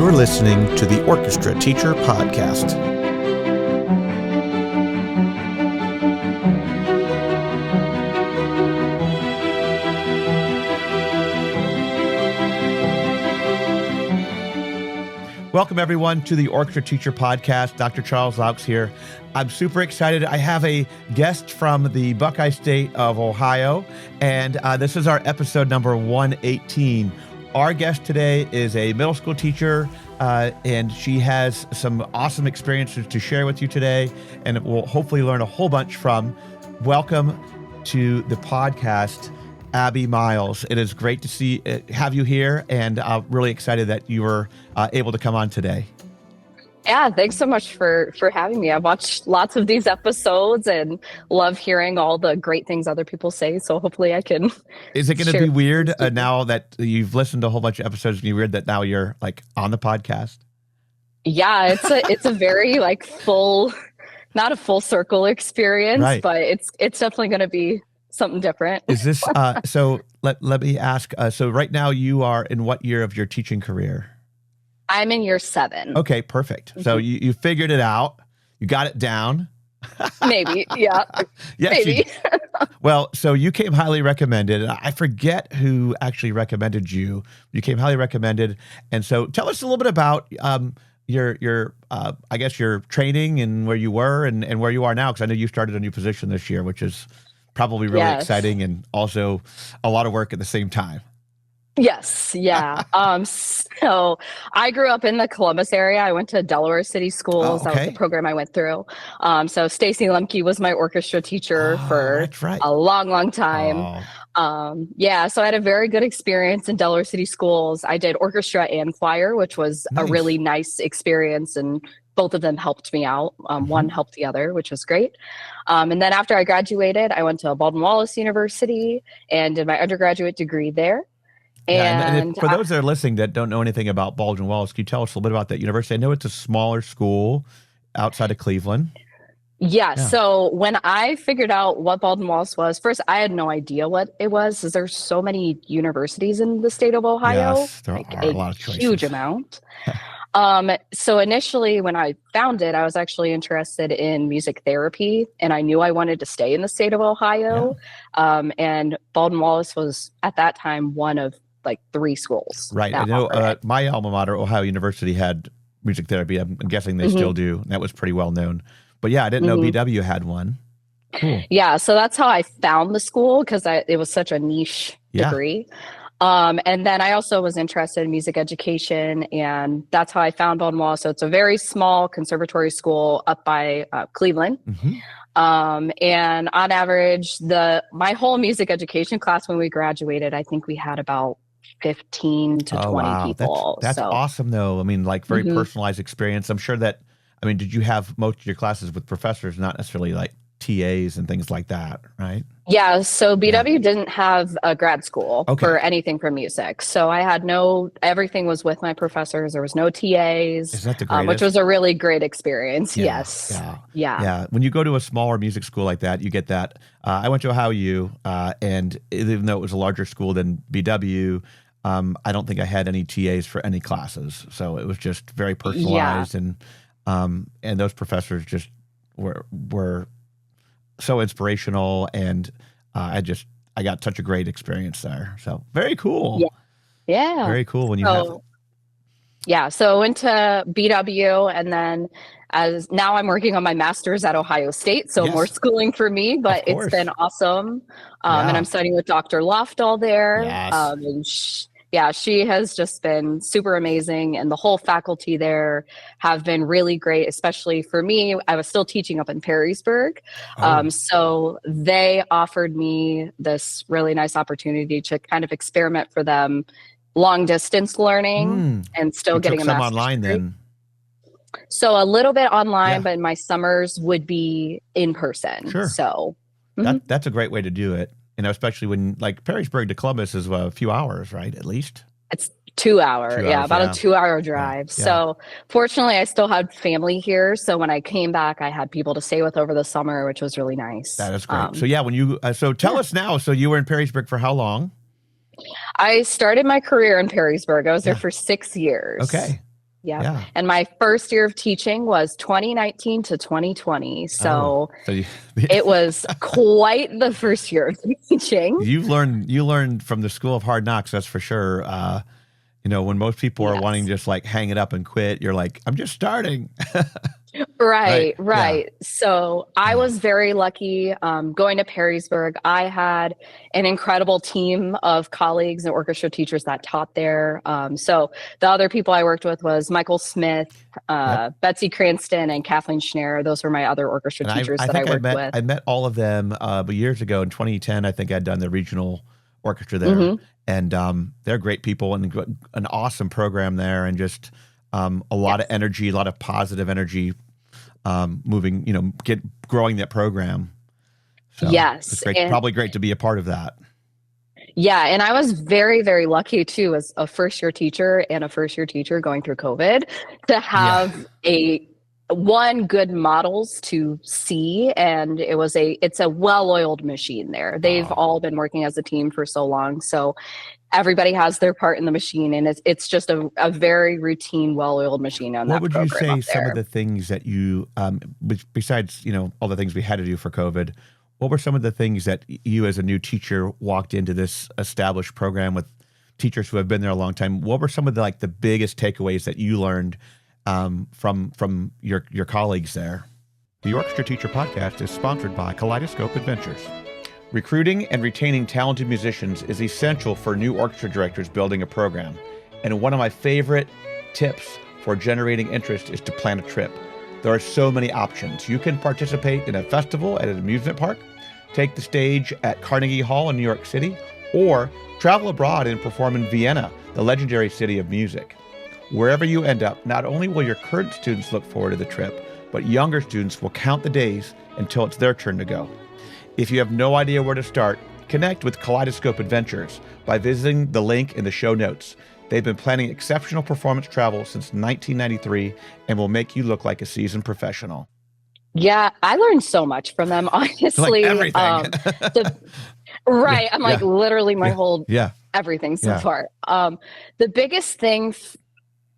You're listening to the Orchestra Teacher Podcast. Welcome, everyone, to the Orchestra Teacher Podcast. Dr. Charles Laux here. I'm super excited. I have a guest from the Buckeye State of Ohio, and this is our episode number 118. Our guest today is a middle school teacher, and she has some awesome experiences to share with you today, and we'll hopefully learn a whole bunch from. Welcome to the podcast, Abby Miles. It is great to have you here, and I'm really excited that you were able to come on today. Yeah, thanks so much for having me. I've watched lots of these episodes and love hearing all the great things other people say. So hopefully I can. Is it going to be weird now that you've listened to a whole bunch of episodes? Be weird that now you're like on the podcast? Yeah, it's a very like not a full circle experience, right. But it's definitely going to be something different. Is this so? Let me ask. So right now you are in what year of your teaching career? I'm in year 7. Okay, perfect. Mm-hmm. So you figured it out. You got it down. Maybe, yeah. Yes, maybe. Well, so you came highly recommended. I forget who actually recommended you. You came highly recommended, and so tell us a little bit about your I guess your training and where you were and where you are now, because I know you started a new position this year, which is probably really exciting and also a lot of work at the same time. Yes. Yeah. So I grew up in the Columbus area. I went to Dublin City Schools. Oh, okay. That was the program I went through. So Stacy Lemke was my orchestra teacher for a long, long time. Oh. So I had a very good experience in Dublin City Schools. I did orchestra and choir, which was a really nice experience, and both of them helped me out. One helped the other, which was great. And then after I graduated, I went to Baldwin Wallace University and did my undergraduate degree there. And for those that are listening that don't know anything about Baldwin Wallace, can you tell us a little bit about that university? I know it's a smaller school outside of Cleveland. Yeah. So when I figured out what Baldwin Wallace was, first, I had no idea what it was, because there's so many universities in the state of Ohio. Yes, there are a lot of choices. Huge amount. So initially when I found it, I was actually interested in music therapy, and I knew I wanted to stay in the state of Ohio. Yeah. And Baldwin Wallace was at that time one of like 3 schools. Right. I know my alma mater, Ohio University, had music therapy. I'm guessing they still do. And that was pretty well known. But yeah, I didn't know BW had one. Cool. Yeah. So that's how I found the school, because it was such a niche degree. And then I also was interested in music education, and that's how I found Baldwin Wallace. So it's a very small conservatory school up by Cleveland. And on average, my whole music education class, when we graduated, I think we had about 15 to 20 people. That's awesome, though. I mean, like very personalized experience. I'm sure that, did you have most of your classes with professors, not necessarily like TAs and things like that, right? Yeah. So BW didn't have a grad school for anything for music. So I had everything was with my professors. There was no TAs, Is that the greatest? Which was a really great experience. Yeah, yes. Yeah. When you go to a smaller music school like that, you get that. I went to Ohio U, and even though it was a larger school than BW, I don't think I had any TAs for any classes. So it was just very personalized, and those professors just were so inspirational, and I got such a great experience there. So very cool. Yeah. Very cool when you have it. Yeah. So went to BW, and then now I'm working on my master's at Ohio State. So more schooling for me, but it's been awesome. And I'm studying with Dr. Lofdahl there. Yes. And she has just been super amazing. And the whole faculty there have been really great, especially for me. I was still teaching up in Perrysburg. So they offered me this really nice opportunity to kind of experiment for them, long distance learning and still getting a master's online degree. Then. So a little bit online, but my summers would be in person. Sure. So that's a great way to do it. Especially when like Perrysburg to Columbus is a few hours, right? At least it's 2 hours. About a 2-hour drive. Yeah. So fortunately, I still had family here. So when I came back, I had people to stay with over the summer, which was really nice. That is great. So when you tell us now. So you were in Perrysburg for how long? I started my career in Perrysburg. I was there for 6 years. Okay. Yeah. And my first year of teaching was 2019 to 2020. So it was quite the first year of teaching. You learned from the School of Hard Knocks, that's for sure. When most people are wanting to just like hang it up and quit, you're like, I'm just starting. Right. Yeah. So I was very lucky going to Perrysburg. I had an incredible team of colleagues and orchestra teachers that taught there. So the other people I worked with was Michael Smith, Betsy Cranston, and Kathleen Schneier. Those were my other orchestra teachers that I worked with. I met all of them years ago in 2010. I think I'd done the regional orchestra there. And they're great people and an awesome program there, and just a lot of energy, a lot of positive energy moving, growing that program. So it's great, probably great to be a part of that. Yeah. And I was very, very lucky too, as a first-year teacher and a first-year teacher going through COVID, to have good models to see. And it's a well-oiled machine there. They've all been working as a team for so long. So everybody has their part in the machine, and it's just a very routine, well-oiled machine on that program. What would you say some of the things that you, besides, all the things we had to do for COVID, what were some of the things that you as a new teacher walked into this established program with teachers who have been there a long time? What were some of the biggest takeaways that you learned from your colleagues there? The Orchestra Teacher Podcast is sponsored by Kaleidoscope Adventures. Recruiting and retaining talented musicians is essential for new orchestra directors building a program. And one of my favorite tips for generating interest is to plan a trip. There are so many options. You can participate in a festival at an amusement park, take the stage at Carnegie Hall in New York City, or travel abroad and perform in Vienna, the legendary city of music. Wherever you end up, not only will your current students look forward to the trip, but younger students will count the days until it's their turn to go. If you have no idea where to start, connect with Kaleidoscope Adventures by visiting the link in the show notes. They've been planning exceptional performance travel since 1993 and will make you look like a seasoned professional. Yeah, I learned so much from them, honestly. Like everything. I'm literally my whole everything so far. The biggest thing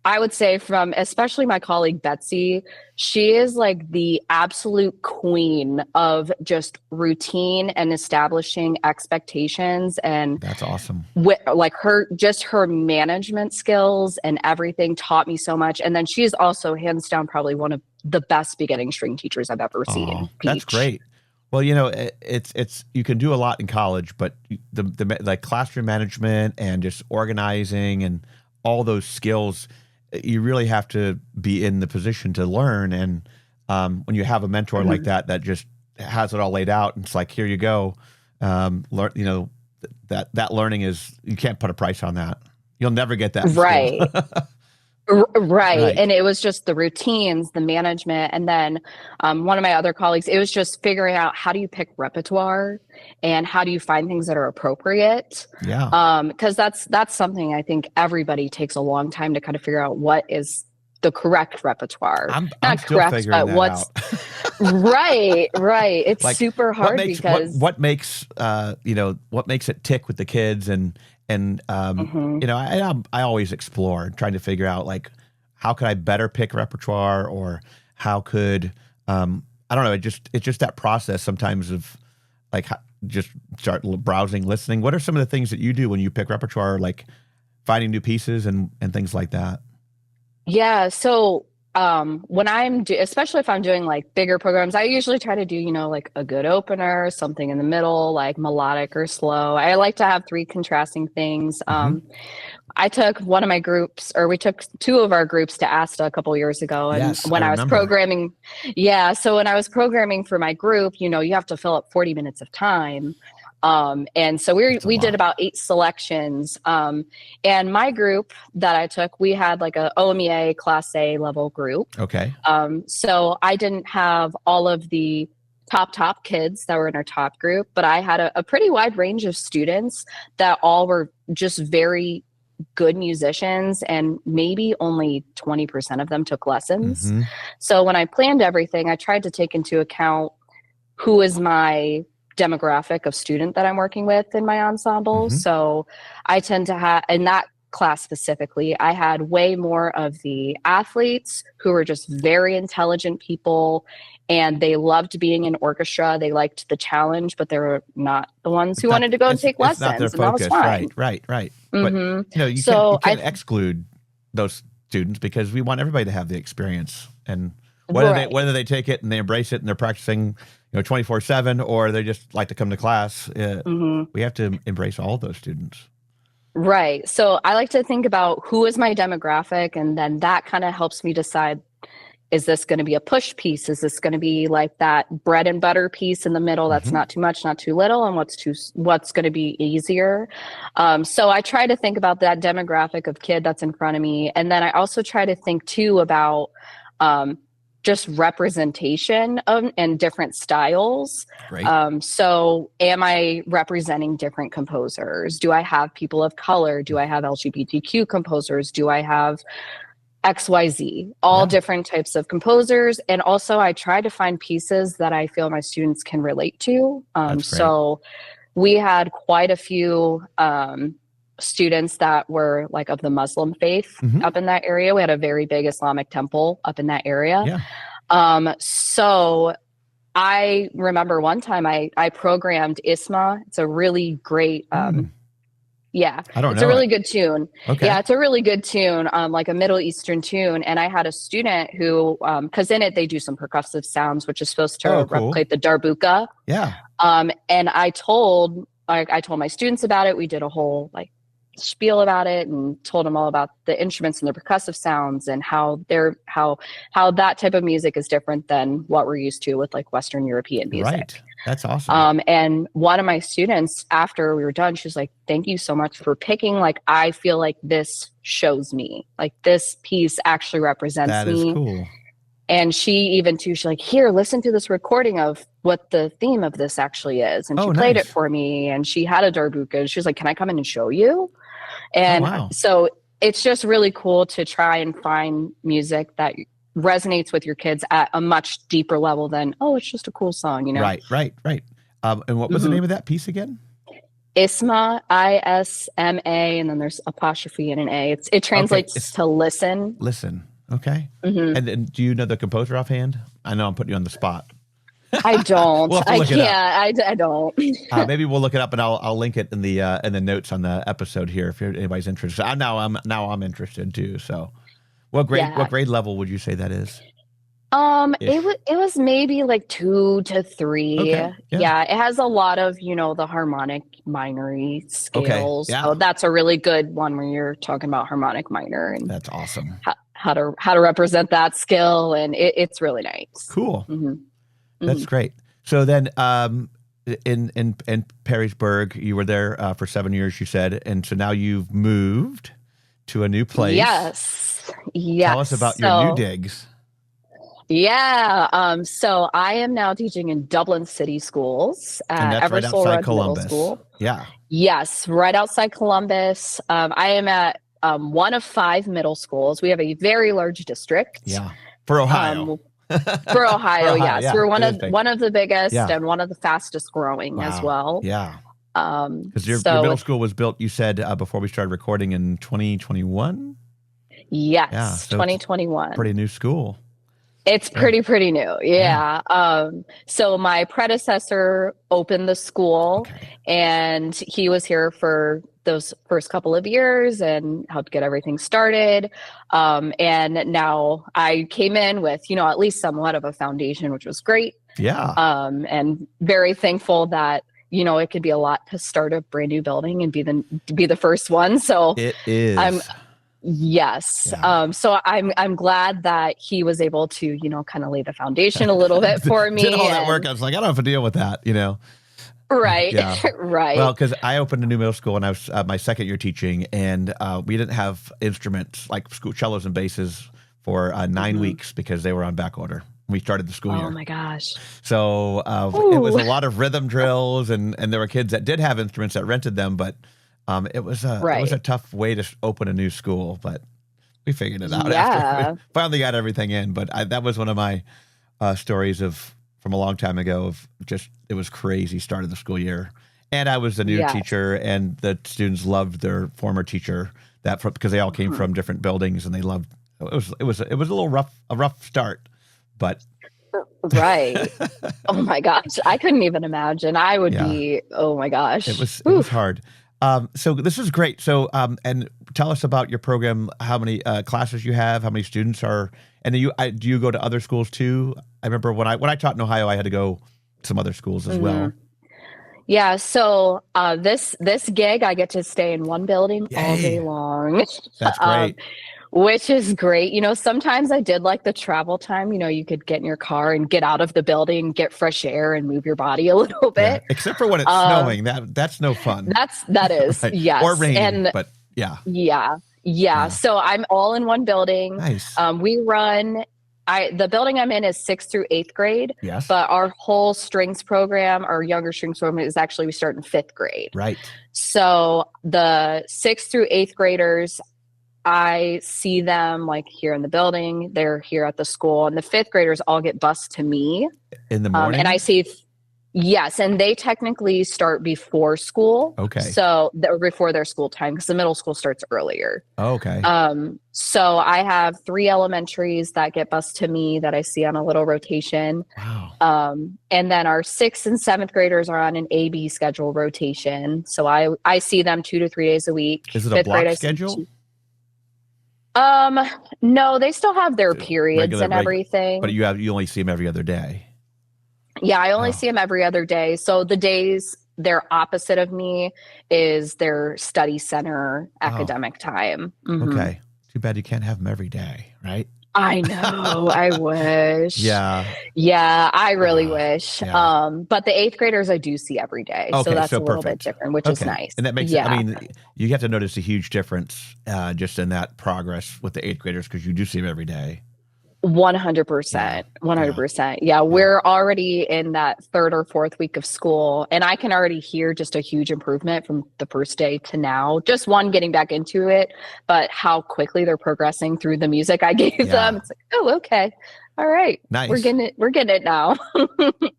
I would say from especially my colleague Betsy, she is like the absolute queen of just routine and establishing expectations. And that's awesome. Her management skills and everything taught me so much. And then she is also hands down probably one of the best beginning string teachers I've ever seen. That's great. Well, it's you can do a lot in college, but the classroom management and just organizing and all those skills, you really have to be in the position to learn. And when you have a mentor like that just has it all laid out, and it's like, here you go. Learn, that learning is, you can't put a price on that. You'll never get that. Right. Right. And it was just the routines, the management. And then one of my other colleagues, it was just figuring out how do you pick repertoire and how do you find things that are appropriate? Yeah. Because that's something I think everybody takes a long time to kind of figure out what is the correct repertoire. I'm still correct, figuring that out. Right. It's super hard because what makes it tick with the kids, and I always explore trying to figure out how could I better pick repertoire, or how could I don't know, it's just that process sometimes of just start browsing, listening. What are some of the things that you do when you pick repertoire, like finding new pieces and things like that? Yeah. So when especially if I'm doing bigger programs, I usually try to do, a good opener, something in the middle, like melodic or slow. I like to have three contrasting things. I took we took two of our groups to ASTA a couple years ago. And when I was programming, so when I was programming for my group, you have to fill up 40 minutes of time. And so we did about 8 selections. And my group that I took, we had a OMEA Class A level group. Okay. So I didn't have all of the top kids that were in our top group, but I had a pretty wide range of students that all were just very good musicians, and maybe only 20% of them took lessons. So when I planned everything, I tried to take into account who is my demographic of student that I'm working with in my ensemble. So I tend to have, and that class specifically. I had way more of the athletes who were just very intelligent people, and they loved being in orchestra. They liked the challenge, but they were not the ones who wanted to go and take lessons. It's not their focus. Right. Mm-hmm. But you can't exclude those students, because we want everybody to have the experience, and whether they take it and they embrace it and they're practicing 24/7, or they just like to come to class, we have to embrace all of those students. Right. So I like to think about who is my demographic, and then that kind of helps me decide, is this going to be a push piece? Is this going to be like that bread and butter piece in the middle that's not too much, not too little, and what's going to be easier? So I try to think about that demographic of kid that's in front of me. And then I also try to think too about just representation and different styles. So am I representing different composers? Do I have people of color? Do I have LGBTQ composers? Do I have XYZ, all different types of composers? And also I try to find pieces that I feel my students can relate to. So we had quite a few students that were like of the Muslim faith up in that area. We had a very big Islamic temple up in that area. So I remember one time I programmed Isma. It's a really great, it's a really good tune. Yeah, it's a really good tune, like a Middle Eastern tune. And I had a student who, because in it they do some percussive sounds, which is supposed to replicate the darbuka. And I told my students about it. We did a whole spiel about it and told them all about the instruments and the percussive sounds and how that type of music is different than what we're used to with like Western European music. Right. That's awesome. And one of my students, after we were done, she was like, thank you so much for picking. Like, I feel like this shows me, like this piece actually represents me. That is cool. And she even too, she's like, here, listen to this recording of what the theme of this actually is. And she played it for me, and she had a darbuka, and she was like, can I come in and show you? And so it's just really cool to try and find music that resonates with your kids at a much deeper level than, it's just a cool song, Right. And what was the name of that piece again? Isma, ISMA, and then there's apostrophe and an A. It translates to listen. Listen. Okay. And do you know the composer offhand? I know I'm putting you on the spot. I don't. I can't. I don't. Maybe we'll look it up, and I'll link it in the notes on the episode here if anybody's interested. Now I'm interested too. So, what grade level would you say that is? It was maybe like 2 to 3. Okay. Yeah. It has a lot of the harmonic minory scales. So that's a really good one when you're talking about harmonic minor, and that's awesome. How to represent that skill, and it's really nice. Cool. That's great. So then, in Perrysburg, you were there for 7 years, you said, and so now you've moved to a new place. Yes. Tell us about your new digs. Yeah. So I am now teaching in Dublin City Schools at Eversole Run Middle School. Yeah. Yes, right outside Columbus. I am at one of 5 middle schools. We have a very large district. Yeah. For Ohio. For Ohio, yes. We're one of the biggest and one of the fastest growing as well. Yeah. Because your middle school was built, you said, before we started recording in 2021? Yes, yeah, so 2021. Pretty new school. It's pretty new. Yeah. So my predecessor opened the school, and he was here for those first couple of years and helped get everything started. And now I came in with, at least somewhat of a foundation, which was great. Yeah. And very thankful that, it could be a lot to start a brand new building and be the first one. So it is. Yes. Yeah. So I'm glad that he was able to, kind of lay the foundation a little bit for me. Did all that work. I was like, I don't have to deal with that, Right. Yeah. Right. Well, because I opened a new middle school when I was my second year teaching, and we didn't have instruments like cellos and basses for 9 weeks because they were on back order. We started the school year. Oh my gosh. So it was a lot of rhythm drills, and there were kids that did have instruments that rented them, but it was a tough way to open a new school, but we figured it out after we finally got everything in. But that was one of my stories from a long time ago of just, it was crazy start of the school year. And I was the new teacher, and the students loved their former teacher because they all came from different buildings and they loved. It was a little rough start, but. Right. Oh my gosh. I couldn't even imagine. I would be, oh my gosh. It was hard. So this is great. So, and tell us about your program, how many classes you have, how many students are, and do you go to other schools too? I remember when I taught in Ohio, I had to go to some other schools as well. Yeah. So, this gig, I get to stay in one building all day long. That's great. Which is great. Sometimes I did like the travel time. You could get in your car and get out of the building, get fresh air and move your body a little bit. Yeah, except for when it's snowing. That's no fun. That is, right. Yes. Or raining, but yeah. Yeah. So I'm all in one building. Nice. We run, the building I'm in is 6th through 8th grade. Yes. But our whole strings program, our younger strings program is actually, we start in 5th grade. Right. So the 6th through 8th graders, I see them like here in the building, they're here at the school, and the 5th graders all get bused to me in the morning. And I see, yes. And they technically start before school. Okay. So before their school time, because the middle school starts earlier. Okay. So I have 3 elementaries that get bused to me that I see on a little rotation. Wow. And then our 6th and 7th graders are on an AB schedule rotation. So I see them 2 to 3 days a week. Is it a block schedule? No, they still have their periods and everything. But you only see them every other day. Yeah, I only see them every other day. So the days they're opposite of me is their study center academic time. Mm-hmm. Okay. Too bad you can't have them every day, right? I know. I wish. Yeah. Yeah, I really wish. Yeah. But the 8th graders I do see every day. Okay, so that's a little perfect. bit different, which is nice. And that makes it, I mean, you have to notice a huge difference just in that progress with the 8th graders because you do see them every day. 100%. 100%. Yeah, we're already in that 3rd or 4th week of school, and I can already hear just a huge improvement from the first day to now. Just one, getting back into it, but how quickly they're progressing through the music I gave them. It's like, oh, okay. All right. Nice. We're getting it now.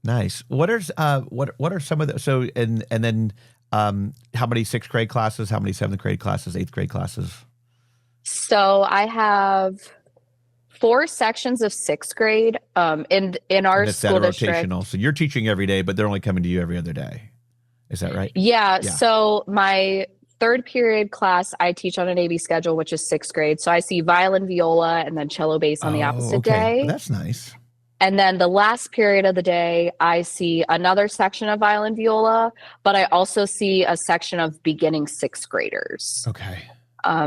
Nice. What are some of the, and then how many 6th grade classes, how many 7th grade classes, 8th grade classes? So I have 4 sections of 6th grade in our school district. Rotational. So you're teaching every day, but they're only coming to you every other day. Is that right? Yeah. So my 3rd period class, I teach on an AB schedule, which is 6th grade. So I see violin, viola, and then cello, bass on the opposite day. Well, that's nice. And then the last period of the day, I see another section of violin, viola, but I also see a section of beginning 6th graders. Okay.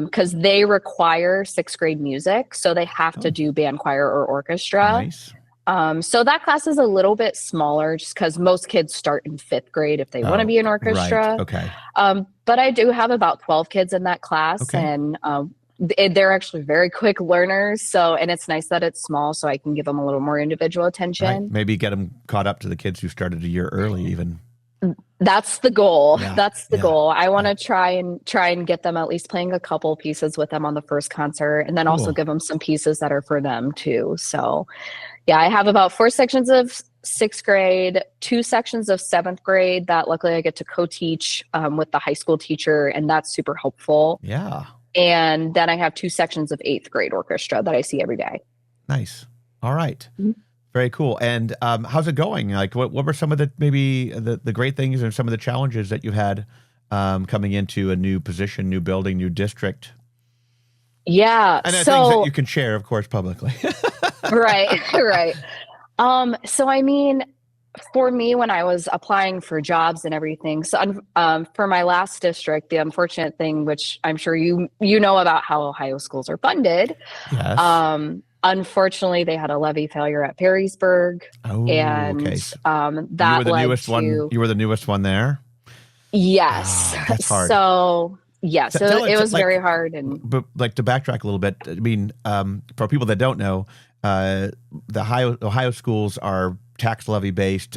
Because they require 6th grade music, so they have to do band, choir, or orchestra. Nice. So that class is a little bit smaller just because most kids start in 5th grade if they want to be in orchestra. Right. Okay. But I do have about 12 kids in that class, and they're actually very quick learners. And it's nice that it's small, so I can give them a little more individual attention. Right. Maybe get them caught up to the kids who started a year early, even. That's the goal. Yeah. That's the goal. I want to try and get them at least playing a couple pieces with them on the first concert, and then also give them some pieces that are for them too. So yeah, I have about 4 sections of 6th grade, 2 sections of 7th grade that luckily I get to co-teach with the high school teacher, and that's super helpful. Yeah. And then I have 2 sections of 8th grade orchestra that I see every day. Nice. All right. Mm-hmm. Very cool. And how's it going? Like, what were some of the great things and some of the challenges that you had coming into a new position, new building, new district? Yeah. And things that you can share, of course, publicly. Right. So, I mean, for me, when I was applying for jobs and everything, so for my last district, the unfortunate thing, which I'm sure you know about how Ohio schools are funded. Yes. Unfortunately, they had a levy failure at Perrysburg. Oh, and okay. that you were the led newest to, one. You were the newest one there. Yes. Oh, that's hard. So it was very hard. And but like to backtrack a little bit, I mean, for people that don't know, the Ohio schools are tax levy based,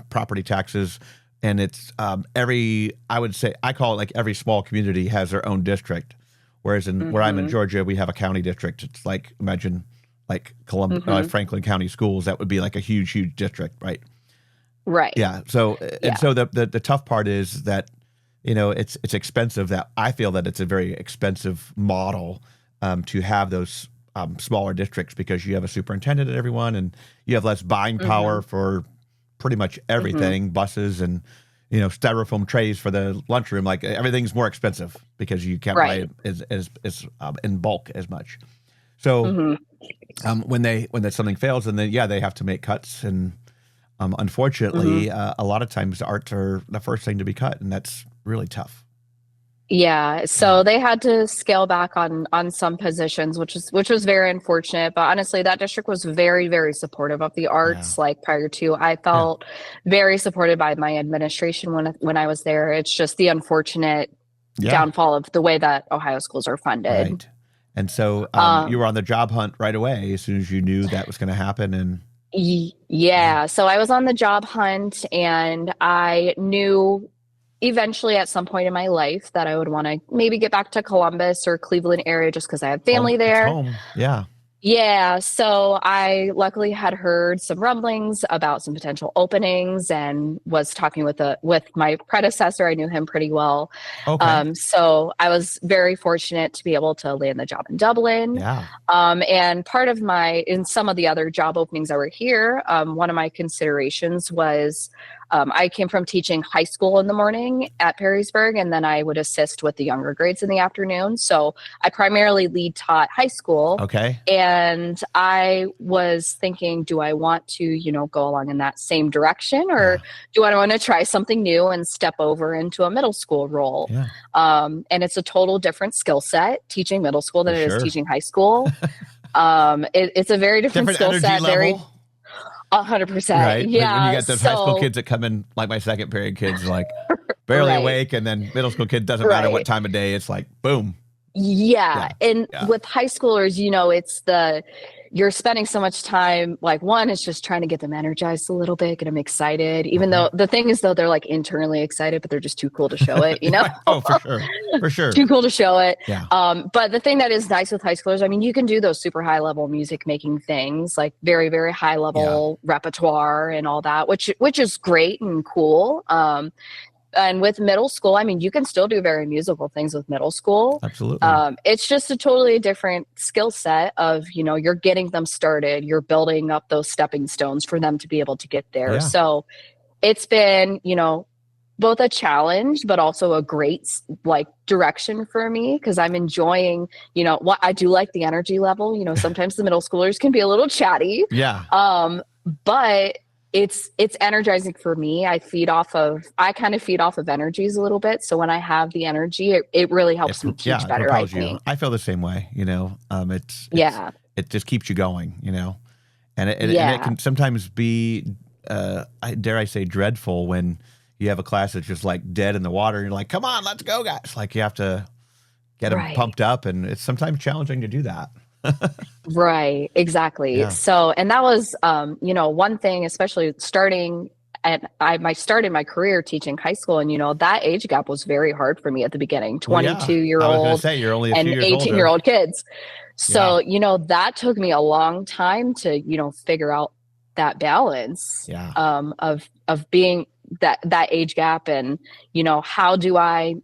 property taxes, and it's I would say I call it like every small community has their own district, whereas where I'm in Georgia, we have a county district. It's like imagine like Franklin County Schools, that would be like a huge district, right? Right. Yeah. So and so the tough part is that it's expensive. That I feel that it's a very expensive model to have those smaller districts, because you have a superintendent at everyone, and you have less buying power for pretty much everything, buses and styrofoam trays for the lunchroom. Like, everything's more expensive because you can't buy it as in bulk as much. So when something fails, and then they have to make cuts, and unfortunately, a lot of times the arts are the first thing to be cut, and that's really tough. Yeah, so they had to scale back on some positions, which was very unfortunate. But honestly, that district was very, very supportive of the arts. Like, prior to, I felt very supported by my administration when I was there. It's just the unfortunate downfall of the way that Ohio schools are funded. Right. And so you were on the job hunt right away as soon as you knew that was going to happen. And so I was on the job hunt, and I knew eventually at some point in my life that I would want to maybe get back to Columbus or Cleveland area, just because I have family there. Home. Yeah. Yeah. So I luckily had heard some rumblings about some potential openings, and was talking with my predecessor. I knew him pretty well. Okay. So I was very fortunate to be able to land the job in Dublin. Yeah. And part of in some of the other job openings that were here, one of my considerations was, I came from teaching high school in the morning at Perrysburg, and then I would assist with the younger grades in the afternoon. So I primarily lead taught high school. Okay. And I was thinking, do I want to, go along in that same direction, or do I want to try something new and step over into a middle school role? Yeah. And it's a total different skill set teaching middle school than it is teaching high school. It's a very different skill set. Level. 100%. Right. Yeah. When you got those high school kids that come in, like my second period kids, like barely awake, and then middle school kid, doesn't matter what time of day, it's like boom. Yeah. And with high schoolers, it's you're spending so much time, like, one is just trying to get them energized a little bit, get them excited, even though the thing is, though, they're like internally excited, but they're just too cool to show it, Oh, for sure. Too cool to show it. Yeah. But the thing that is nice with high schoolers, I mean, you can do those super high level music making things, like very, very high level repertoire and all that, which is great and cool. And with middle school, I mean, you can still do very musical things with middle school. Absolutely. It's just a totally different skill set of, you're getting them started, you're building up those stepping stones for them to be able to get there. Yeah. So it's been, both a challenge, but also a great direction for me, because I'm enjoying, what I do like the energy level. Sometimes the middle schoolers can be a little chatty. Yeah. But it's energizing for me. I kind of feed off of energies a little bit. So when I have the energy, it really helps me teach better. I think. I feel the same way. It just keeps you going. And it can sometimes be, dare I say, dreadful when you have a class that's just like dead in the water. And you're like, come on, let's go, guys. Like, you have to get them pumped up, and it's sometimes challenging to do that. Right, exactly. Yeah. So, and that was, one thing, especially starting I started my career teaching high school, and, that age gap was very hard for me at the beginning, 22-year-old you're only and 18-year-old kids. So, that took me a long time to, figure out that balance of being that age gap, and, how do I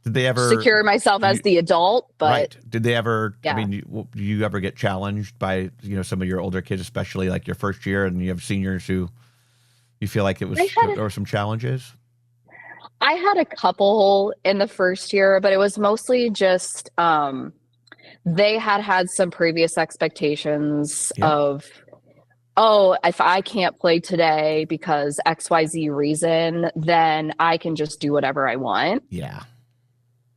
did they ever secure myself as the adult? But did they ever? Yeah. I mean, do you ever get challenged by some of your older kids, especially like your first year, and you have seniors who you feel like there were some challenges? I had a couple in the first year, but it was mostly just they had some previous expectations of, if I can't play today because XYZ reason, then I can just do whatever I want. Yeah.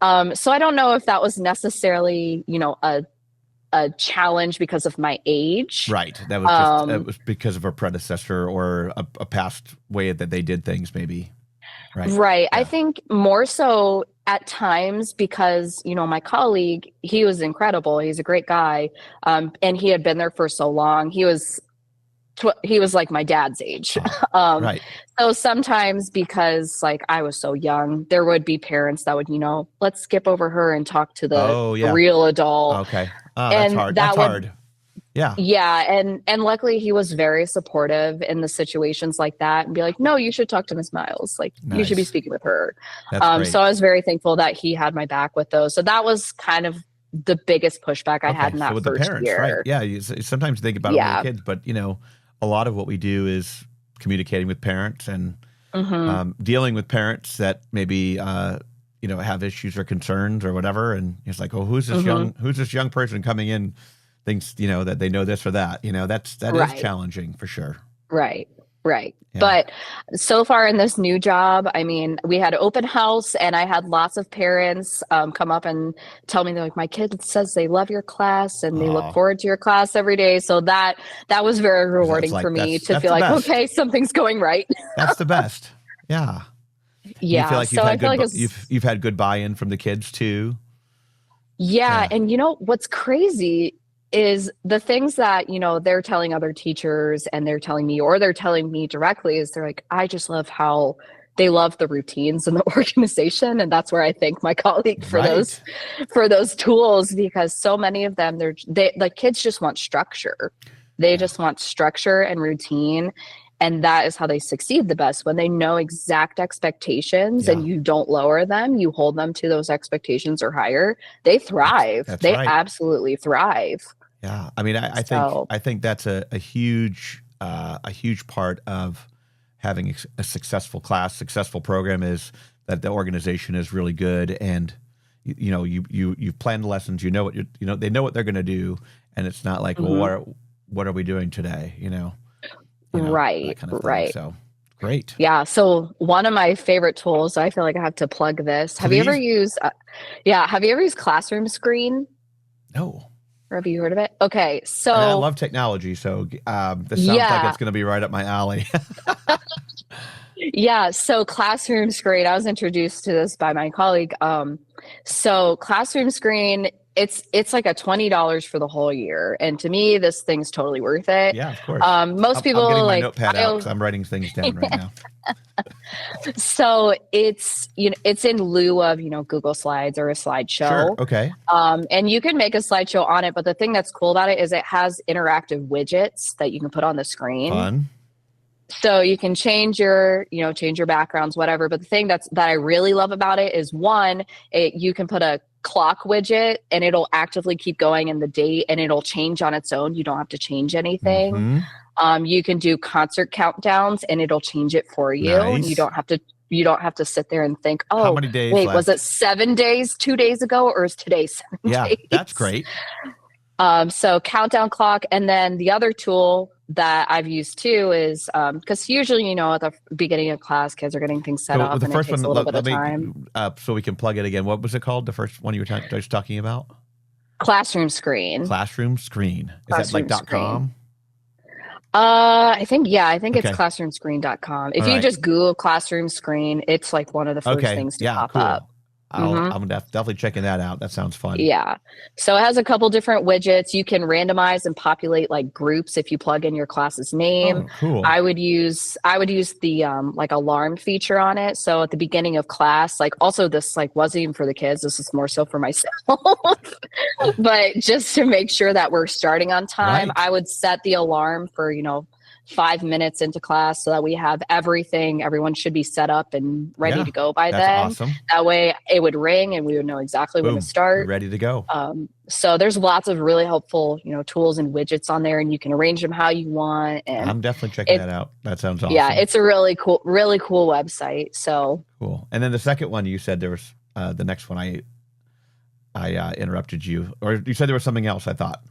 So I don't know if that was necessarily, a challenge because of my age. Right. That was it was because of a predecessor or a past way that they did things, maybe. Right. Yeah. I think more so at times because, my colleague, he was incredible. He's a great guy. And he had been there for so long. He was like my dad's age. Right. So sometimes because I was so young, there would be parents that would, let's skip over her and talk to the real adult. Okay. That's hard. Yeah. Yeah. And luckily he was very supportive in the situations like that and be like, no, you should talk to Miss Miles. Like you should be speaking with her. That's great. So I was very thankful that he had my back with those. So that was kind of the biggest pushback I had in that with first the parents, year. right? Yeah. You sometimes think about it with the kids, but a lot of what we do is communicating with parents and dealing with parents that maybe have issues or concerns or whatever. And it's like, oh, who's this young person coming in? Thinks that they know this or that. That is challenging for sure. Right. Yeah. But so far in this new job, I mean, we had open house and I had lots of parents come up and tell me, they're like, my kid says they love your class and they look forward to your class every day. So that was very rewarding for me to feel like, okay, something's going right. That's the best. Yeah. Yeah. You feel like you've had good buy-in from the kids too. Yeah. And what's crazy is the things that, they're telling other teachers and they're telling me, or they're telling me directly, is they're like, I just love how they love the routines in the organization. And that's where I thank my colleague for those tools, because so many of them, the kids just want structure. They just want structure and routine. And that is how they succeed the best, when they know exact expectations and you don't lower them, you hold them to those expectations or higher. They thrive. They absolutely thrive. Yeah. I mean, I think that's a huge part of having a successful class, successful program, is that the organization is really good. And, you've planned the lessons, they know what they're going to do. And it's not like, well, what are we doing today? Right. Kind of right. So great. Yeah. So one of my favorite tools, I feel like I have to plug this. Have you ever used ClassroomScreen? No. Or have you heard of it? Okay. So I love technology. So this sounds like it's going to be right up my alley. Yeah. So ClassroomScreen, I was introduced to this by my colleague. So ClassroomScreen, it's like a $20 for the whole year. And to me, this thing's totally worth it. Yeah, of course. Most people I'm getting my like notepad out because I'm writing things down right now. So it's in lieu of, Google Slides or a slideshow. Sure. Okay. And you can make a slideshow on it, but the thing that's cool about it is it has interactive widgets that you can put on the screen. Fun. So you can change your backgrounds, whatever. But the thing that I really love about it is, one, you can put a clock widget and it'll actively keep going in the date and it'll change on its own. You don't have to change anything. You can do concert countdowns and it'll change it for you. Nice. You don't have to sit there and think, oh, how many days wait, left? Was it 7 days 2 days ago, or is today 7 days? Yeah, that's great. So countdown clock. And then the other tool that I've used too is because usually, at the beginning of class, kids are getting things set up. The and first it takes one, a little bit of time. So we can plug it again. What was it called? The first one you were just talking about? ClassroomScreen. ClassroomScreen. Is that like .com? I think it's classroomscreen.com. If you just Google ClassroomScreen, it's like one of the first things to pop up. I'm definitely checking that out. That sounds fun. Yeah. So it has a couple different widgets. You can randomize and populate like groups if you plug in your class's name. Oh, cool. I would use the like alarm feature on it. So at the beginning of class, like, also this like wasn't even for the kids. This is more so for myself. But just to make sure that we're starting on time, I would set the alarm for, 5 minutes into class so that we have everything. Everyone should be set up and ready to go by then. Awesome. That way it would ring and we would know exactly when to start. We're ready to go. So there's lots of really helpful, tools and widgets on there, and you can arrange them how you want. And I'm definitely checking that out. That sounds awesome. Yeah, it's a really cool website. So cool. And then the second one, you said there was the next one. I interrupted you, or you said there was something else, I thought.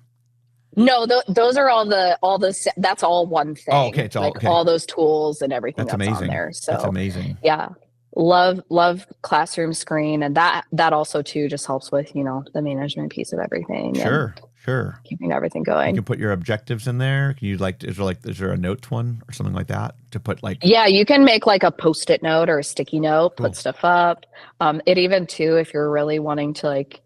No, those are all that's all one thing. Oh, okay. It's all all those tools and everything that's amazing. On there. So that's amazing. Yeah. Love ClassroomScreen. And that also too just helps with, the management piece of everything. Sure. Keeping everything going. You can put your objectives in there. Can you is there a notes one or something like that to put like? Yeah, you can make like a Post-it note or a sticky note, put stuff up. It even too, if you're really wanting to like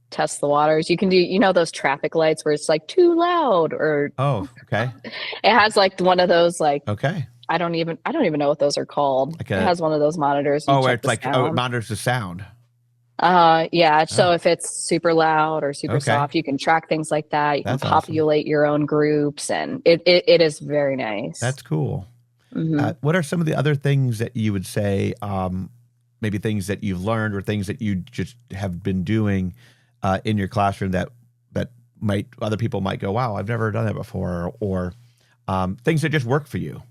test the waters, you can do those traffic lights where it's like too loud, or okay, it has like one of those like I don't even know what those are called. It has one of those monitors. Where it's like it monitors the sound. Yeah. So if it's super loud or super soft, you can track things like that. You can populate your own groups, and it is very nice. That's cool. What are some of the other things that you would say, maybe things that you've learned or things that you just have been doing in your classroom that other people might go, wow, I've never done that before, or things that just work for you?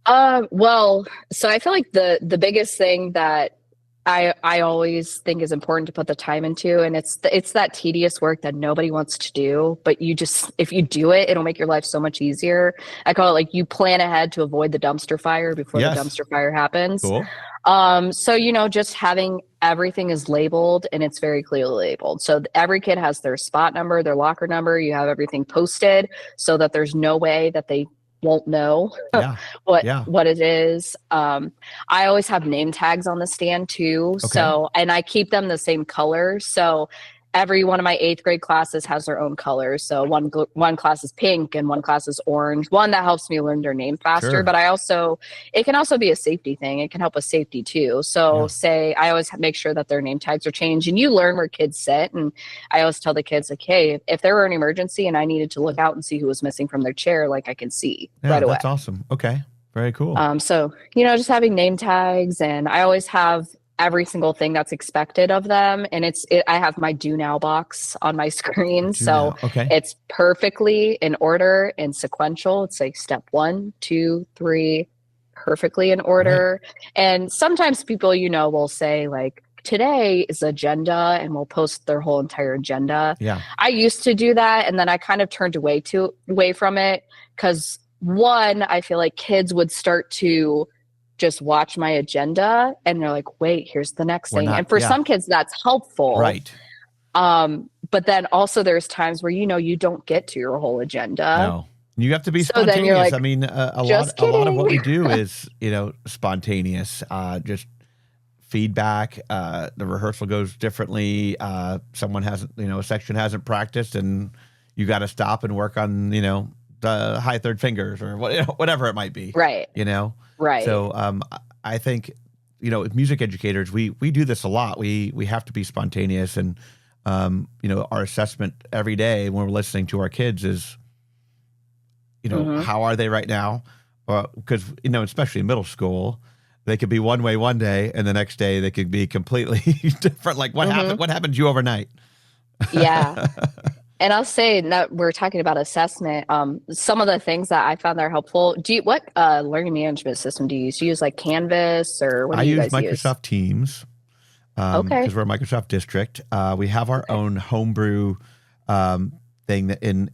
Well, so I feel like the biggest thing that I always think is important to put the time into, and it's that tedious work that nobody wants to do, but if you do it, it'll make your life so much easier. I call it like you plan ahead to avoid the dumpster fire before the dumpster fire happens. Cool. So, just having everything is labeled and it's very clearly labeled. So every kid has their spot number, their locker number. You have everything posted so that there's no way that they won't know what it is. I always have name tags on the stand too. Okay. So, and I keep them the same color. So every one of my 8th grade classes has their own colors. So one class is pink and one class is orange. One that helps me learn their name faster. Sure. But it can also be a safety thing. It can help with safety too. So I always make sure that their name tags are changed, and you learn where kids sit. And I always tell the kids, like, hey, if there were an emergency and I needed to look out and see who was missing from their chair, like I can see right away. That's awesome. Okay. Very cool. So, just having name tags, and I always have every single thing that's expected of them. And I have my do now box on my screen. It's perfectly in order and sequential. It's like step 1, 2, 3, perfectly in order. Right. And sometimes people, will say like, today is agenda, and we'll post their whole entire agenda. Yeah. I used to do that. And then I kind of turned away from it because I feel like kids would start to just watch my agenda and they're like, wait, here's the next thing. And for some kids that's helpful. Right. But then also there's times where, you don't get to your whole agenda. No, you have to be spontaneous. Like, I mean, a lot of what we do is, spontaneous, just feedback. The rehearsal goes differently. Someone hasn't, a section hasn't practiced, and you got to stop and work on, the high third fingers or whatever it might be. Right. Right. So I think, music educators, we do this a lot. We have to be spontaneous, and, our assessment every day when we're listening to our kids is, how are they right now? Because, especially in middle school, they could be one way one day, and the next day they could be completely different. Like what happened to you overnight? Yeah. And I'll say that we're talking about assessment. Some of the things that I found that are helpful. What learning management system do you use? Do you use like Canvas, or what do you guys use? I use Microsoft Teams. Because we're a Microsoft district. We have our own homebrew thing that in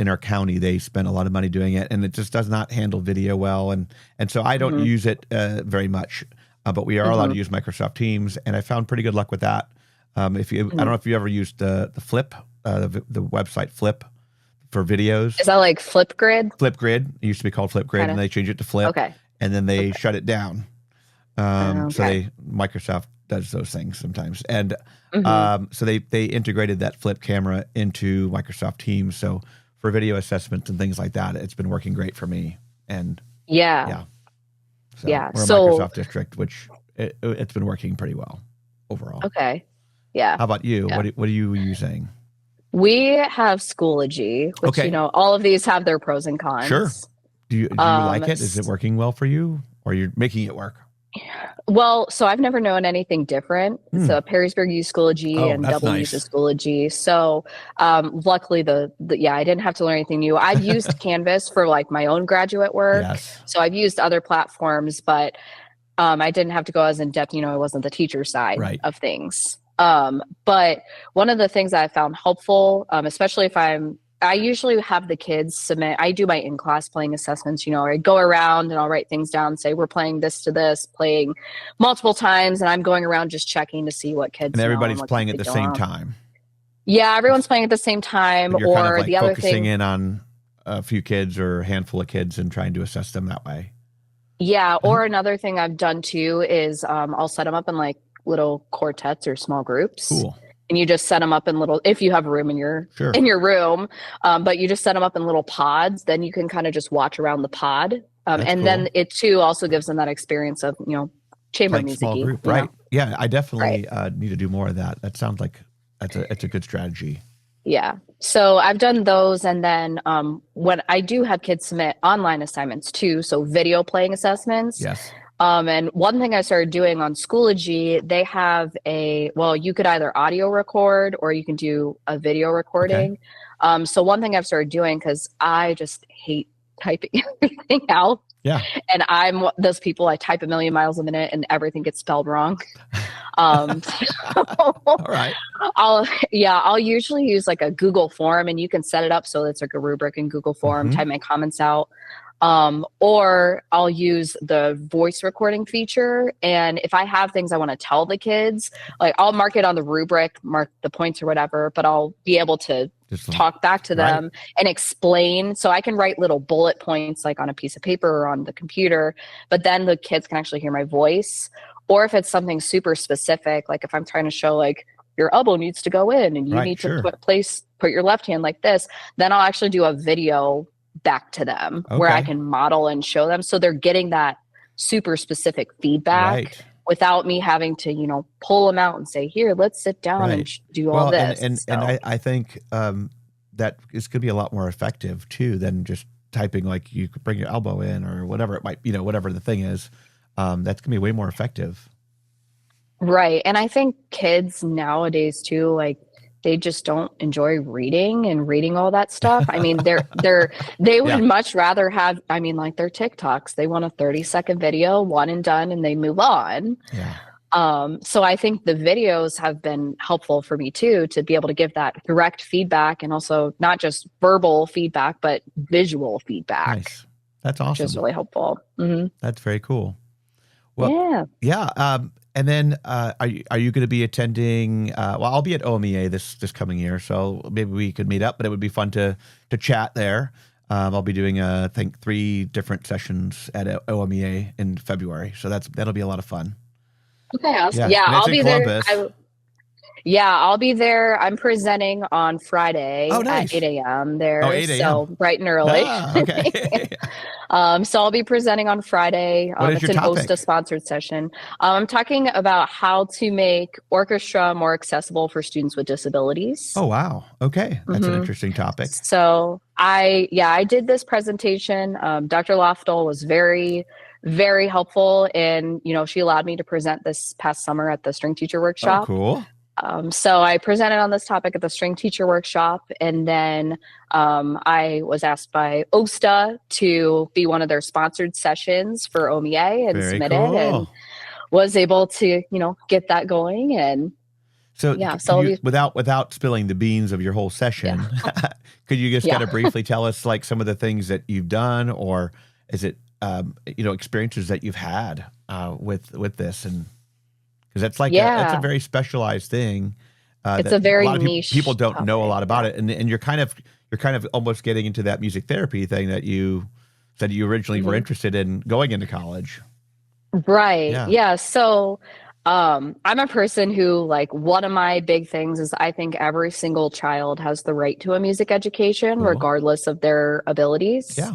our county. They spend a lot of money doing it, and it just does not handle video well, and so I don't use it very much. But we are allowed to use Microsoft Teams, and I found pretty good luck with that. I don't know if you ever used the Flip. The website Flip for videos. Is that like Flipgrid? Flipgrid. It used to be called Flipgrid, and they changed it to Flip. Okay. And then they shut it down. So Microsoft does those things sometimes. And so they integrated that Flip camera into Microsoft Teams. So for video assessments and things like that, it's been working great for me. And we're a Microsoft district, which it's been working pretty well overall. Okay. Yeah. How about you? Yeah. What are you using? We have Schoology, which, all of these have their pros and cons. Sure. Do you like it? Is it working well for you, or you're making it work? Well, so I've never known anything different. So Perrysburg used Schoology and Dublin uses Schoology. So luckily I didn't have to learn anything new. I've used Canvas for like my own graduate work. Yes. So I've used other platforms, but I didn't have to go as in depth. It wasn't the teacher side of things. But one of the things that I found helpful, especially if I usually have the kids submit, I do my in-class playing assessments, I go around and I'll write things down, say we're playing this to this, playing multiple times, and I'm going around just checking to see what kids know. And everybody's playing at the same time. Yeah, everyone's playing at the same time. But you're kind of like the other focusing in on a few kids or a handful of kids and trying to assess them that way. Yeah, or another thing I've done too is I'll set them up in like little quartets or small groups. Cool. And you just set them up in if you have room in your room, but you just set them up in little pods, then you can kind of just watch around the pod. And then it too also gives them that experience of, chamber music. Right. Yeah, I definitely need to do more of that. That sounds like it's a good strategy. Yeah. So I've done those. And then when I do have kids submit online assignments too, so video playing assessments. Yes. And one thing I started doing on Schoology, they have you could either audio record or you can do a video recording. Okay. So one thing I've started doing, because I just hate typing everything out. Yeah. And I'm those people, I type a million miles a minute and everything gets spelled wrong. All right. I'll usually use like a Google form, and you can set it up so it's like a rubric in Google form, type my comments out. Or I'll use the voice recording feature. And if I have things I want to tell the kids, like I'll mark it on the rubric, mark the points or whatever, but I'll be able to talk back to them and explain. So I can write little bullet points like on a piece of paper or on the computer, but then the kids can actually hear my voice. Or if it's something super specific, like if I'm trying to show like your elbow needs to go in and you need to put your left hand like this, then I'll actually do a video back to them where I can model and show them. So they're getting that super specific feedback without me having to, pull them out and say, here, let's sit down and do all this. And I think that is going to be a lot more effective too than just typing, like you could bring your elbow in or whatever it might, whatever the thing is. That's going to be way more effective. Right. And I think kids nowadays too, like they just don't enjoy reading all that stuff. I mean, they would much rather have, like their TikToks, they want a 30-second video, one and done, and they move on. Yeah. So I think the videos have been helpful for me too, to be able to give that direct feedback, and also not just verbal feedback, but visual feedback. Nice. That's awesome. Which is really helpful. Mm-hmm. That's very cool. Well, yeah. And then are you going to be attending? I'll be at OMEA this coming year, so maybe we could meet up. But it would be fun to chat there. I'll be doing I think 3 different sessions at OMEA in February, so that'll be a lot of fun. Okay, awesome. Yeah, I'll be there. I'll be there. I'm presenting on Friday at 8 a.m. there. 8 a.m. So bright and early. Okay. So I'll be presenting on Friday. It's an OSTA sponsored session. I'm talking about how to make orchestra more accessible for students with disabilities. Oh, wow. Okay. That's an interesting topic. So I did this presentation. Dr. Loftel was very, very helpful, and she allowed me to present this past summer at the string teacher workshop. Oh, cool. So I presented on this topic at the string teacher workshop, and then I was asked by OSTA to be one of their sponsored sessions for OMEA and submitted, and was able to, get that going. And without spilling the beans of your whole session, could you just kind of briefly tell us like some of the things that you've done, or is it experiences that you've had with this? And because that's like that's a very specialized thing. It's a very niche. People don't know a lot about it, and you're kind of almost getting into that music therapy thing that you said you originally were interested in going into college. Right. Yeah. So I'm a person who, like, one of my big things is I think every single child has the right to a music education, regardless of their abilities. Yeah.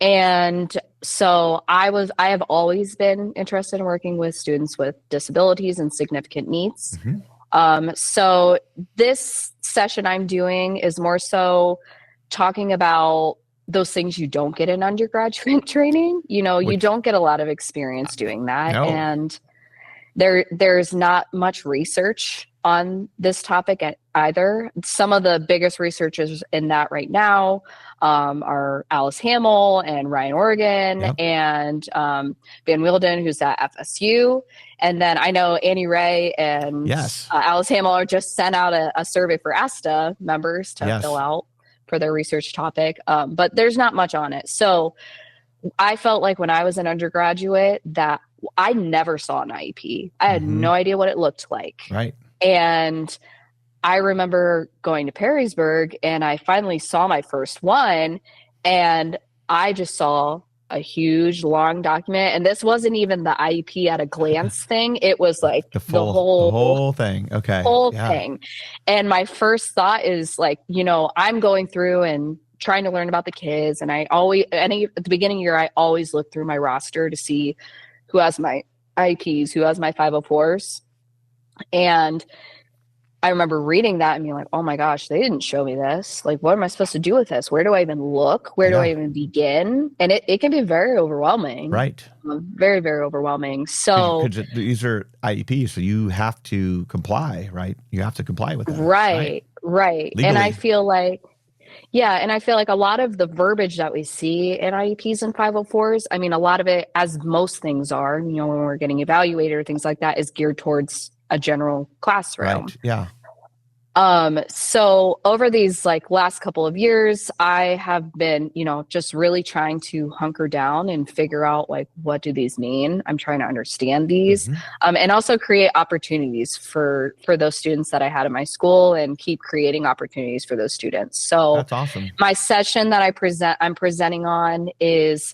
And so I have always been interested in working with students with disabilities and significant needs. So this session I'm doing is more so talking about those things you don't get in undergraduate training. You don't get a lot of experience doing that. No. And there's not much research on this topic either. Some of the biggest researchers in that right now are Alice Hamill and Ryan Organ and Van Wielden, who's at FSU. And then I know Annie Ray and Alice Hamill are just sent out a survey for ASTA members to fill out for their research topic. But there's not much on it. So I felt like when I was an undergraduate that I never saw an IEP. I had no idea what it looked like. Right. And I remember going to Perrysburg, and I finally saw my first one, and I just saw a huge long document. And this wasn't even the IEP at a glance thing. It was like the whole thing. Okay. Whole thing. And my first thought is like, I'm going through and trying to learn about the kids. And at the beginning of the year, I always look through my roster to see who has my IEPs, who has my 504s. And I remember reading that and being like, oh my gosh, they didn't show me this. Like, what am I supposed to do with this? Where do I even look? Where do I even begin? And it can be very overwhelming. Right. Very, very overwhelming. So because these are IEPs, so you have to comply, right? You have to comply with them. Right. Legally. And I feel like, a lot of the verbiage that we see in IEPs and 504s, I mean, a lot of it, as most things are, when we're getting evaluated or things like that, is geared towards a general classroom. Right. Yeah. So over these last couple of years, I have been, just really trying to hunker down and figure out what do these mean? I'm trying to understand these, and also create opportunities for those students that I had in my school and keep creating opportunities for those students. So that's awesome. My session that I'm presenting on is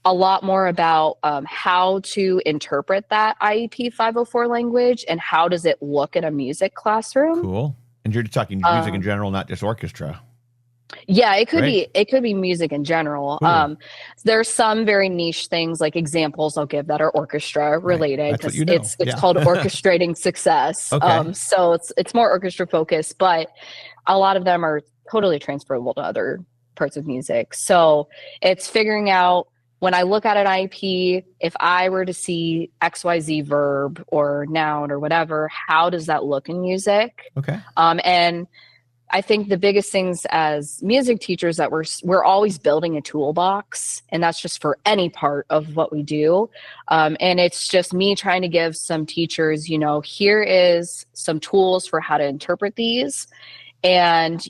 a lot more about how to interpret that IEP 504 language and how does it look in a music classroom. Cool. And you're talking music in general, not just orchestra. Yeah, it could be music in general. Cool. There's some very niche things, like examples I'll give, that are orchestra related, because it's called orchestrating success. Okay. So it's more orchestra focused, but a lot of them are totally transferable to other parts of music. So it's figuring out, when I look at an IEP, if I were to see XYZ verb or noun or whatever, how does that look in music? Okay. And I think the biggest things as music teachers that we're always building a toolbox, and that's just for any part of what we do. And it's just me trying to give some teachers, here is some tools for how to interpret these. And,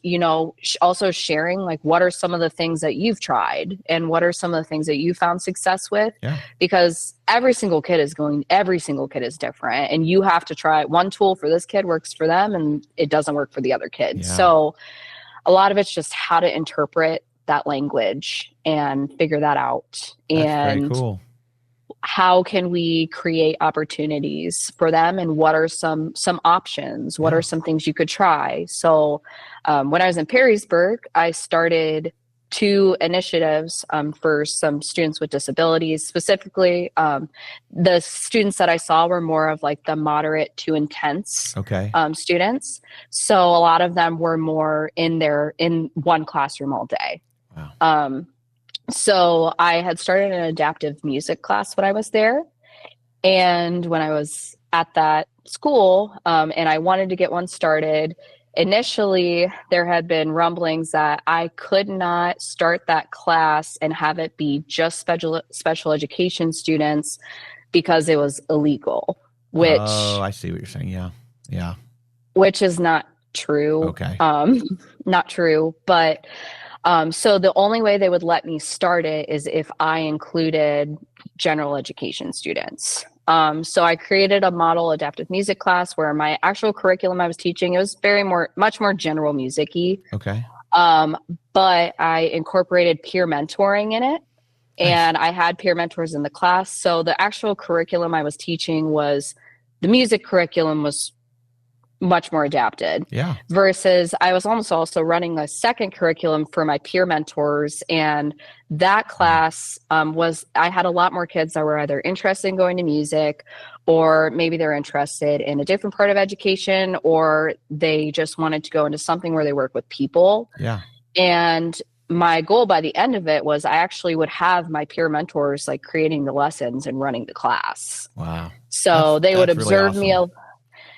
also sharing what are some of the things that you've tried and what are some of the things that you found success with, because every single kid is different, and you have to try one tool for this kid works for them and it doesn't work for the other kid. Yeah. So a lot of it's just how to interpret that language and figure that out. That's very cool. How can we create opportunities for them, and what are some options? What are some things you could try? So when I was in Perrysburg, I started 2 initiatives for some students with disabilities. Specifically, the students that I saw were more of the moderate to intense students. So a lot of them were more in one classroom all day. Wow. So I had started an adaptive music class when I was there. And when I was at that school, and I wanted to get one started, initially there had been rumblings that I could not start that class and have it be just special education students because it was illegal, which... Oh, I see what you're saying. Yeah. Yeah. Which is not true. Okay. Not true, but... so the only way they would let me start it is if I included general education students. So I created a model adaptive music class where my actual curriculum I was teaching, it was much more general music-y. Okay. But I incorporated peer mentoring in it. And I had peer mentors in the class. So the actual curriculum I was teaching the music curriculum was much more adapted. Yeah. Versus I was almost also running a second curriculum for my peer mentors. And that class I had a lot more kids that were either interested in going to music, or maybe they're interested in a different part of education, or they just wanted to go into something where they work with people. Yeah. And my goal by the end of it was I actually would have my peer mentors creating the lessons and running the class. Wow. So they would observe really awesome.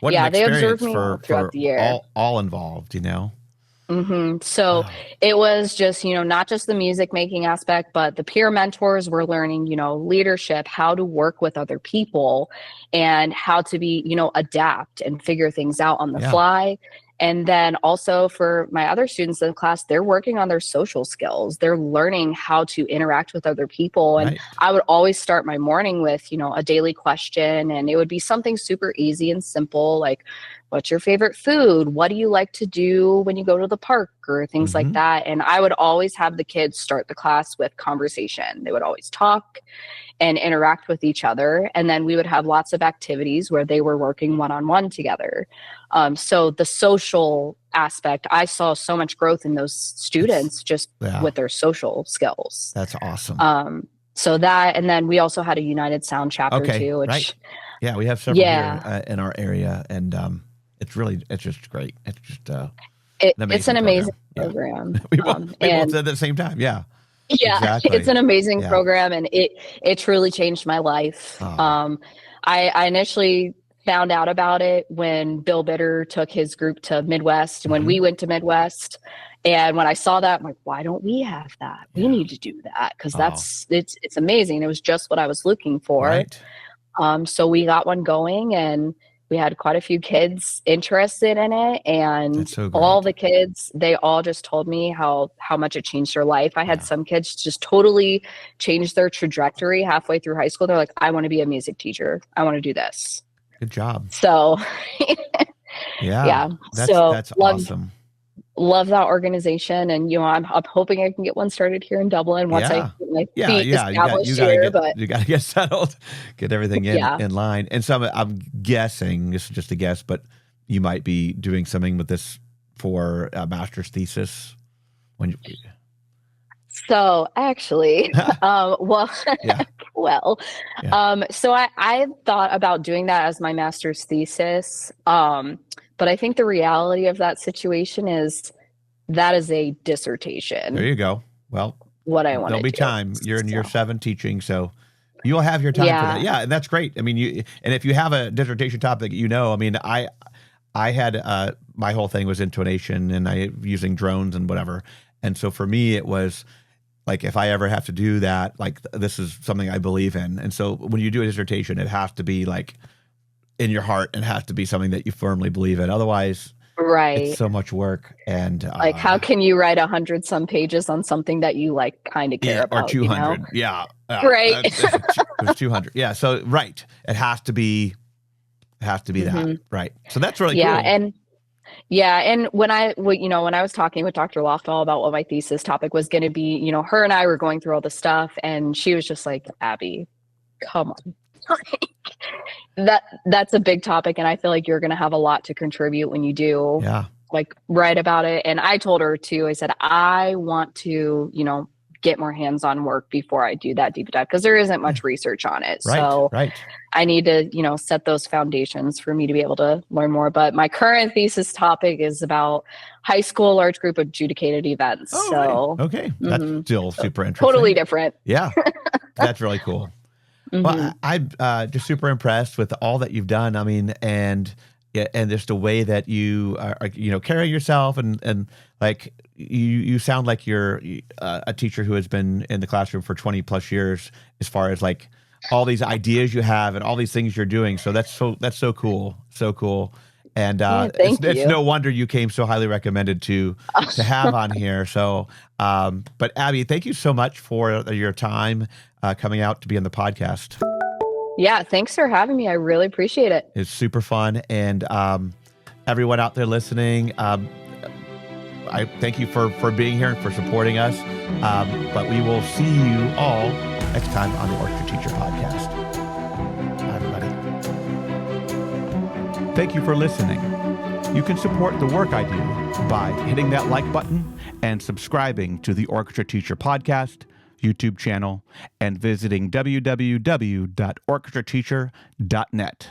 Me. They observed me throughout the year. All involved, Mm-hmm. So it was just, not just the music making aspect, but the peer mentors were learning, leadership, how to work with other people, and how to be, adapt and figure things out on the fly. And then also for my other students in the class, they're working on their social skills. They're learning how to interact with other people. And I would always start my morning with, a daily question, and it would be something super easy and simple, like, what's your favorite food? What do you like to do when you go to the park, or things like that? And I would always have the kids start the class with conversation. They would always talk and interact with each other. And then we would have lots of activities where they were working one-on-one together. So the social aspect, I saw so much growth in those students with their social skills. That's awesome. So that, and then we also had a United Sound chapter too, which right. Yeah, we have several here in our area, and it's just great. It's just it's an amazing program. We both said at the same time. Yeah. Yeah, exactly. It's an amazing program, and it truly changed my life. I initially found out about it when Bill Bitter took his group to Midwest, when we went to Midwest. And when I saw that, I'm like, why don't we have that? We need to do that, because it's amazing. It was just what I was looking for. Right. So we got one going, and we had quite a few kids interested in it, and all the kids, they all just told me how much it changed their life. I had some kids just totally change their trajectory halfway through high school. They're like, I want to be a music teacher. I want to do this. Good job. So that's awesome. Love that organization, and I'm hoping I can get one started here in Dublin once I get my feet established here. But you got to get settled, get everything in line. And so I'm guessing, this is just a guess, but you might be doing something with this for a master's thesis. So actually, so I thought about doing that as my master's thesis. But I think the reality of that situation is that is a dissertation. There you go. Well, what I want. There'll be time. You're in year 7 teaching, so you'll have your time for that. Yeah, and that's great. I mean, and if you have a dissertation topic, I mean, I had my whole thing was intonation, and using drones and whatever. And so for me, it was like, if I ever have to do that, like, this is something I believe in. And so when you do a dissertation, it has to be like in your heart, and has to be something that you firmly believe in. Otherwise, it's so much work. And like, how can you write 100-some pages on something that you like kind of care about? Or 200. Right. It was 200. Yeah. So, right. It has to be that. Right. So that's really cool. And when I was talking with Dr. Loftall about what my thesis topic was going to be, her and I were going through all the stuff, and she was just like, Abby, come on. That's a big topic, and I feel like you're going to have a lot to contribute when you do write about it. And I told her too, I said, I want to, get more hands-on work before I do that deep dive, because there isn't much research on it. So I need to, set those foundations for me to be able to learn more. But my current thesis topic is about high school large group adjudicated events. That's still super interesting. Totally different. Yeah, that's really cool. Well, I'm just super impressed with all that you've done. I mean, and just the way that you carry yourself, and like you sound like you're a teacher who has been in the classroom for 20 plus years, as far as like all these ideas you have and all these things you're doing. So that's so cool. So cool. And it's no wonder you came so highly recommended to have on here. So, but Abby, thank you so much for your time coming out to be on the podcast. Yeah, thanks for having me. I really appreciate it. It's super fun. And everyone out there listening, I thank you for being here and for supporting us. But we will see you all next time on the Orchestra Teacher Podcast. Bye, everybody. Thank you for listening. You can support the work I do by hitting that like button and subscribing to the Orchestra Teacher Podcast YouTube channel, and visiting www.orchestrateacher.net.